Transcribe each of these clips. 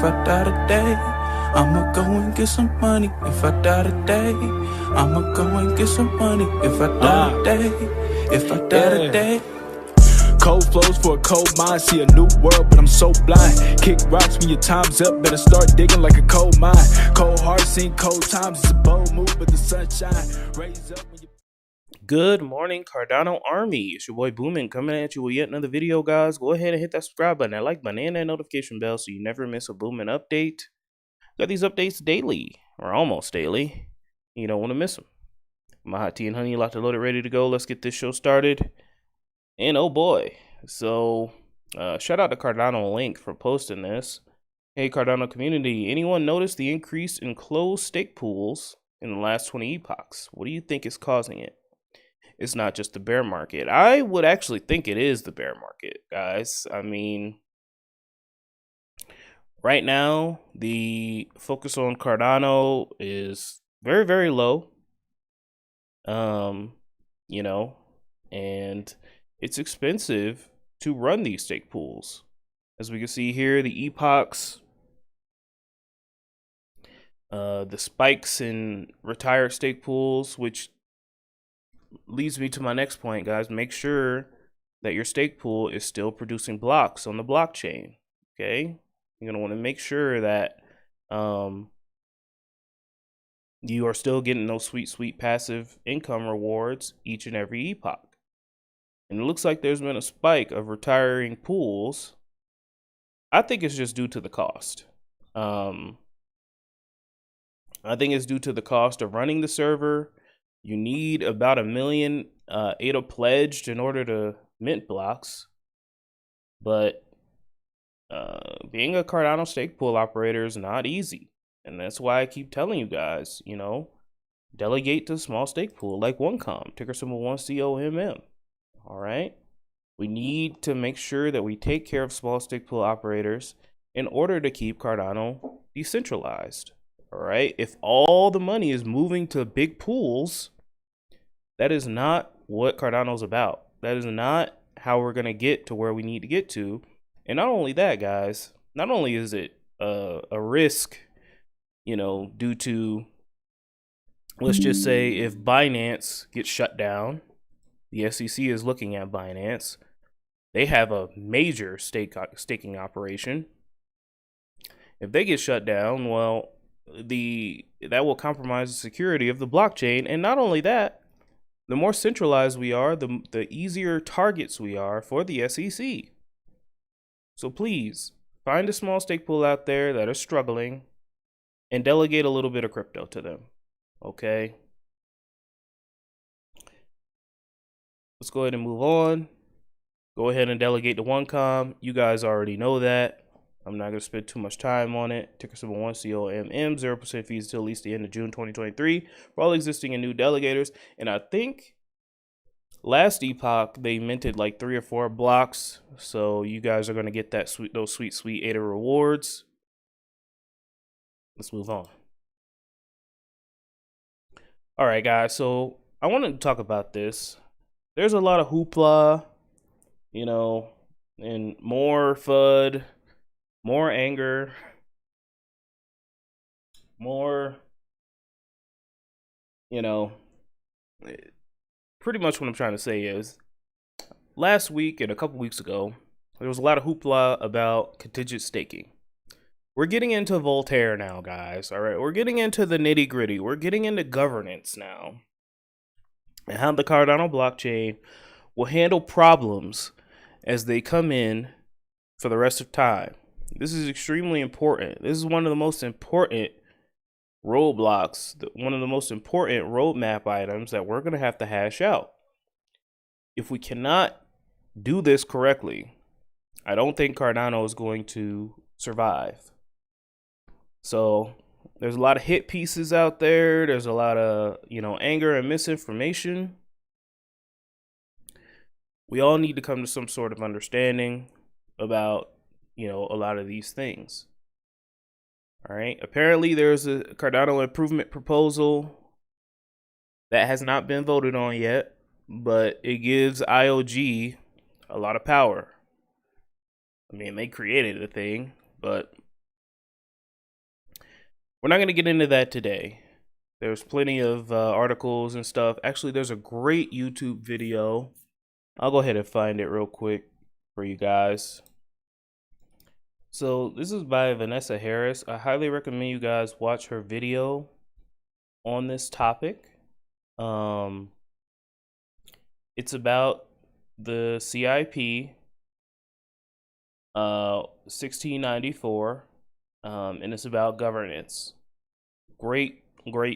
If I die today, I'ma go and get some money. If I die today, I'ma go and get some money. If I die today, if I die today. Cold flows for a cold mind, see a new world, but I'm so blind. Kick rocks when your time's up, better start digging like a coal mine. Cold heart, seen cold times, it's a bold move, but the sunshine raise up when you... Good morning, Cardano Army. It's your boy Boomin coming at you with yet another video, guys. Go ahead and hit that subscribe button, that like button, and that notification bell so you never miss a Boomin update. Got these updates daily, or almost daily. You don't want to miss them. My hot tea and honey locked and loaded, ready to go. Let's get this show started. And oh boy, so shout out to Cardano Link for posting this. Hey Cardano community, anyone notice the increase in closed stake pools in the last 20 epochs? What do you think is causing it? It's not just the bear market. I would actually think it is the bear market, guys. I mean, right now, the focus on Cardano is very, very low. You know, and it's expensive to run these stake pools. As we can see here, the epochs, the spikes in retired stake pools, which leads me to my next point, guys. Make sure that your stake pool is still producing blocks on the blockchain, okay? You're going to want to make sure that you are still getting those sweet, sweet passive income rewards each and every epoch. And it looks like there's been a spike of retiring pools. I think it's just due to the cost. I think it's due to the cost of running the server. You need about 1 million ADA pledged in order to mint blocks. But being a Cardano stake pool operator is not easy. And that's why I keep telling you guys, you know, delegate to a small stake pool like OneCom, ticker symbol 1COMM. All right. We need to make sure that we take care of small stake pool operators in order to keep Cardano decentralized. All right. If all the money is moving to big pools, that is not what Cardano's about. That is not how we're going to get to where we need to get to. And not only that, guys, not only is it a risk, you know, due to, let's just say if Binance gets shut down, the SEC is looking at Binance. They have a major staking operation. If they get shut down, well, that will compromise the security of the blockchain. And not only that, the more centralized we are, the easier targets we are for the SEC. So please find a small stake pool out there that are struggling and delegate a little bit of crypto to them. Okay. Let's go ahead and move on. Go ahead and delegate to OneCom. You guys already know that. I'm not going to spend too much time on it. Ticker symbol 1COMM, 0% fees until at least the end of June 2023 for all existing and new delegators. And I think last epoch, they minted like 3 or 4 blocks. So you guys are going to get those sweet, sweet ADA rewards. Let's move on. All right, guys. So I wanted to talk about this. There's a lot of hoopla, you know, and more FUD, more anger, more, you know, pretty much what I'm trying to say is last week and a couple weeks ago, there was a lot of hoopla about contingent staking. We're getting into Voltaire now, guys. All right. We're getting into the nitty gritty. We're getting into governance now. And how the Cardano blockchain will handle problems as they come in for the rest of time. This is extremely important. This is one of the most important roadblocks, one of the most important roadmap items that we're going to have to hash out. If we cannot do this correctly, I don't think Cardano is going to survive. So there's a lot of hit pieces out there. There's a lot of, you know, anger and misinformation. We all need to come to some sort of understanding about, you know, a lot of these things. All right. Apparently, there's a Cardano improvement proposal that has not been voted on yet, but it gives IOHK a lot of power. I mean, they created the thing, but we're not going to get into that today. There's plenty of articles and stuff. Actually, there's a great YouTube video. I'll go ahead and find it real quick for you guys. So this is by Vanessa Harris. I highly recommend you guys watch her video on this topic. It's about the CIP 1694, and it's about governance. Great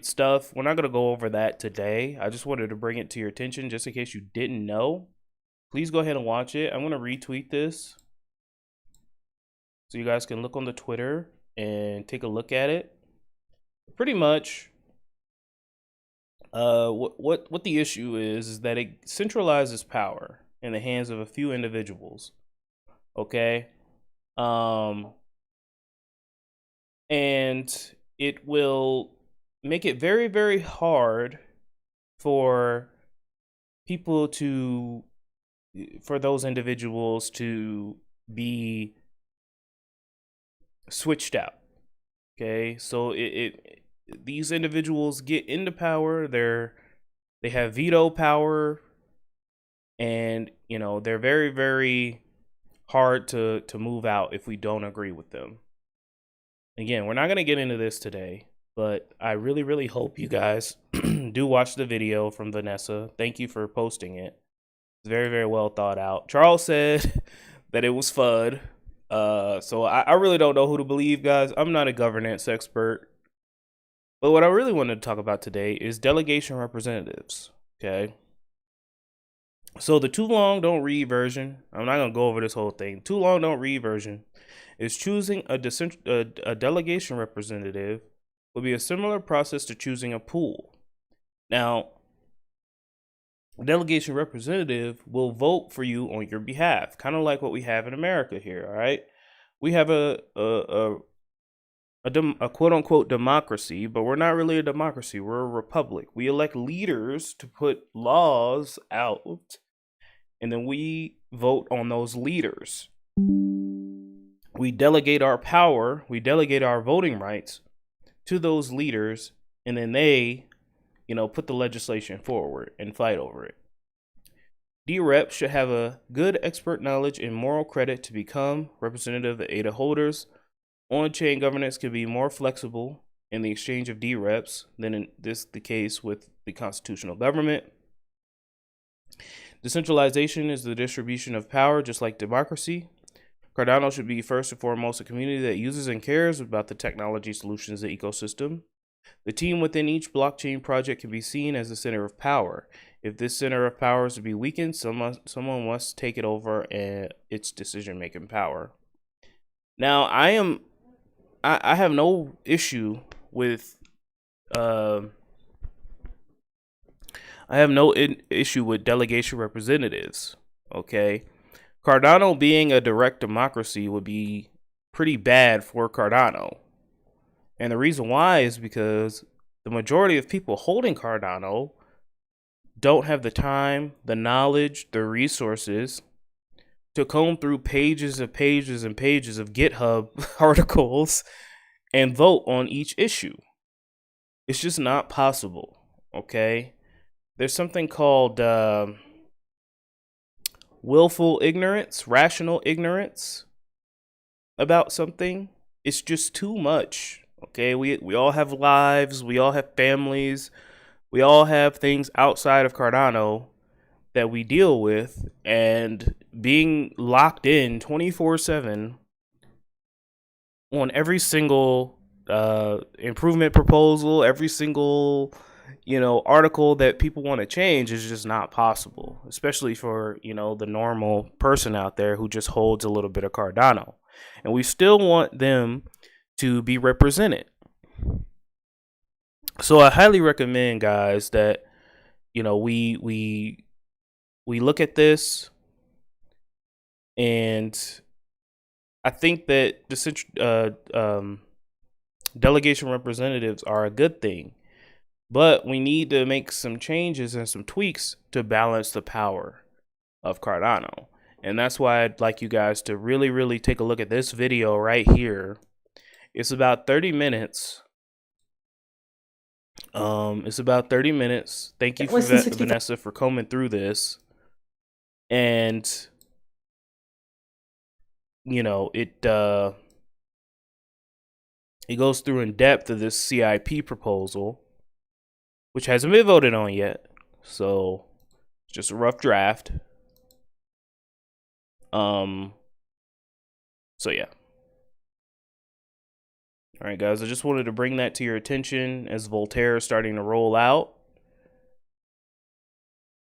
stuff. We're not going to go over that today. I just wanted to bring it to your attention just in case you didn't know. Please go ahead and watch it. I'm going to retweet this so you guys can look on the Twitter and take a look at it. Pretty much, what the issue is that it centralizes power in the hands of a few individuals. Okay, and it will make it very, very hard for those individuals to be switched out. Okay, so these individuals get into power. They have veto power, and they're very, very hard to move out if we don't agree with them. Again, we're not going to get into this today, but I really, really hope you guys do watch the video from Vanessa. Thank you for posting it. It's very, very well thought out. Charles said that it was FUD. So I really don't know who to believe, guys. I'm not a governance expert. But what I really wanted to talk about today is delegation representatives. Okay. So the too long don't read version, I'm not going to go over this whole thing. Too long don't read version is choosing a delegation representative will be a similar process to choosing a pool. Now, a delegation representative will vote for you on your behalf, kind of like what we have in America here, all right? We have a quote-unquote democracy, but we're not really a democracy. We're a republic. We elect leaders to put laws out, and then we vote on those leaders. We delegate our power, we delegate our voting rights to those leaders, and then they, put the legislation forward and fight over it. DREPS should have a good expert knowledge and moral credit to become representative of ADA holders. On-chain governance can be more flexible in the exchange of DREPS than in the case with the constitutional government. Decentralization is the distribution of power, just like democracy. Cardano should be first and foremost a community that uses and cares about the technology solutions of the ecosystem. The team within each blockchain project can be seen as the center of power. If this center of power is to be weakened, someone must take it over and its decision-making power. Now, I have no issue with issue with delegation representatives. Okay. Cardano being a direct democracy would be pretty bad for Cardano. And the reason why is because the majority of people holding Cardano don't have the time, the knowledge, the resources to comb through pages and pages and pages of GitHub articles and vote on each issue. It's just not possible. Okay. There's something called willful ignorance, rational ignorance about something. It's just too much. Okay, we all have lives, we all have families, we all have things outside of Cardano that we deal with, and being locked in 24/7 on every single improvement proposal, every single article that people want to change is just not possible, especially for, the normal person out there who just holds a little bit of Cardano. And we still want them to be represented. So I highly recommend, guys, that, we look at this, and I think that delegation representatives are a good thing. But we need to make some changes and some tweaks to balance the power of Cardano. And that's why I'd like you guys to really, really take a look at this video right here. It's about 30 minutes. It's about 30 minutes. Thank you for Less than 65. Vanessa for combing through this. And you know, it goes through in depth of this CIP proposal, which hasn't been voted on yet. So it's just a rough draft. So yeah. All right, guys, I just wanted to bring that to your attention as Voltaire is starting to roll out.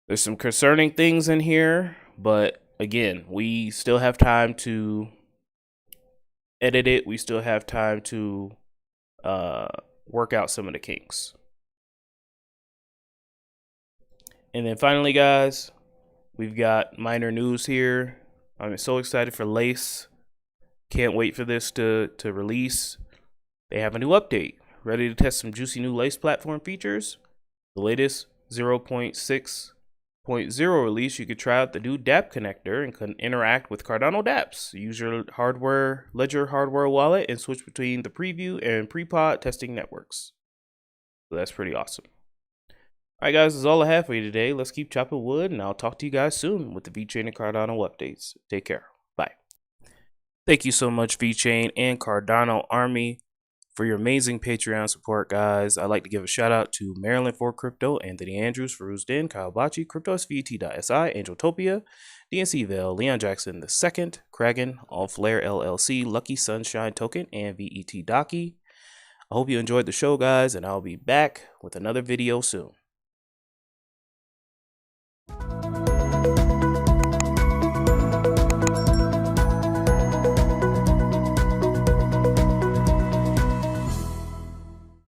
There's some concerning things in here, but again, we still have time to edit it. We still have time to work out some of the kinks. And then finally, guys, we've got minor news here. I'm so excited for Lace. Can't wait for this to release. They have a new update. Ready to test some juicy new Lace platform features? The latest 0.6.0 release, you could try out the new DApp connector and can interact with Cardano dApps. Use your Ledger hardware wallet and switch between the preview and pre-pod testing networks. So that's pretty awesome. All right, guys, that's all I have for you today. Let's keep chopping wood, and I'll talk to you guys soon with the Vechain and Cardano updates. Take care. Bye. Thank you so much, Vechain and Cardano Army, for your amazing Patreon support, guys. I'd like to give a shout out to Maryland for Crypto, Anthony Andrews, Faruz Din, Kyle Bachi, CryptoSVT.si, Angeltopia, DNC Vale, Leon Jackson II, Kragan, All Flare LLC, Lucky Sunshine Token, and VET Docky. I hope you enjoyed the show, guys, and I'll be back with another video soon.